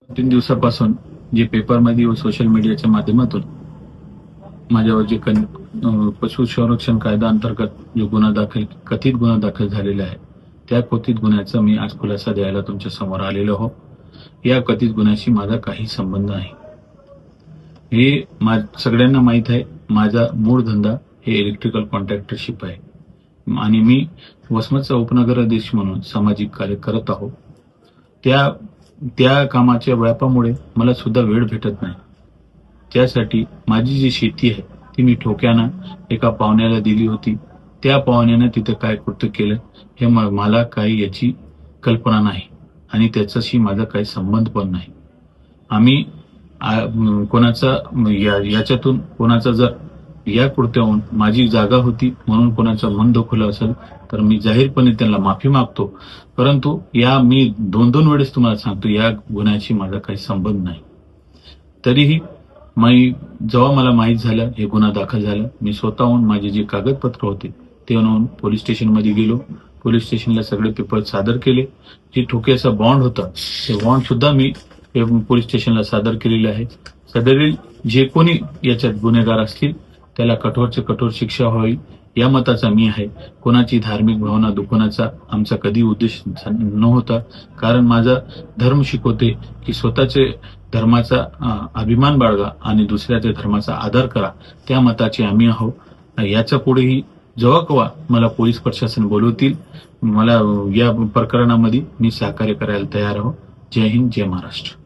3 दिवसापासून जे पेपरमध्ये व सोशल मीडियाच्या माध्यमातून माझ्यावर जे पशु संरक्षण कायदा अंतर्गत जो कथित गुन्हा दाखल झालेला आहे, त्या कथित गुन्ह्याचा मी आज खुलासा द्यायला तुमच्या समोर आलेलो आहो. या कथित गुन्ह्याशी माझा काही संबंध नाही. हे सगळ्यांना माहीत आहे. माझा मूळ धंदा हे इलेक्ट्रिकल कॉन्ट्रॅक्टरशिप आहे आणि मी वसमतचा उपनगराधीश म्हणून सामाजिक कार्य करत आहो. त्या कामाच्या व्यापामुळे मला सुद्धा वेळ भेटत नाही. त्यासाठी माझी जी शेती आहे ती मी ठोक्यानं एका पाहुण्याला दिली होती. त्या पाहुण्यानं तिथे काय कृत्य केलं हे मला काही याची कल्पना नाही आणि त्याच्याशी माझा काही संबंध पण नाही. आम्ही याच्यातून कोणाचा जर या कृत्याहून माझी जागा होती म्हणून कोणाचं मन दुखलं असेल तर मी जाहीरपणे त्यांना माफी मागतो. परंतु मी 2-2 वेळेस तुम्हाला सांगतो, या गुन्ह्याशी माझा काही संबंध नाही. तरीही जेव्हा मला माहीत झालं हे गुन्हा दाखल झाला, मी स्वतःहून माझे जे कागदपत्र होते ते आणून पोलीस स्टेशनमध्ये गेलो. पोलीस स्टेशनला सगळे पेपर सादर केले. जे ठोक्याचा बॉन्ड होता ते बॉन्ड सुद्धा मी पोलीस स्टेशनला सादर केलेले आहे. सदरील जे कोणी याच्यात गुन्हेगार असतील त्याला कठोरचे कठोर शिक्षा व्हावी या मताचा मी आहे. कोणाची धार्मिक भावना दुखवण्याचा आमचा कधी उद्देश नव्हता. कारण माझा धर्म शिकवते की स्वतःचे धर्माचा अभिमान बाळगा आणि दुसऱ्याच्या धर्माचा आदर करा. त्या मताचे आम्ही आहोत. याच्या पुढेही जेव्हा केव्हा मला पोलीस प्रशासन बोलवतील, मला या प्रकरणामध्ये मी सहकार्य करायला तयार आहोत. जय हिंद, जय महाराष्ट्र.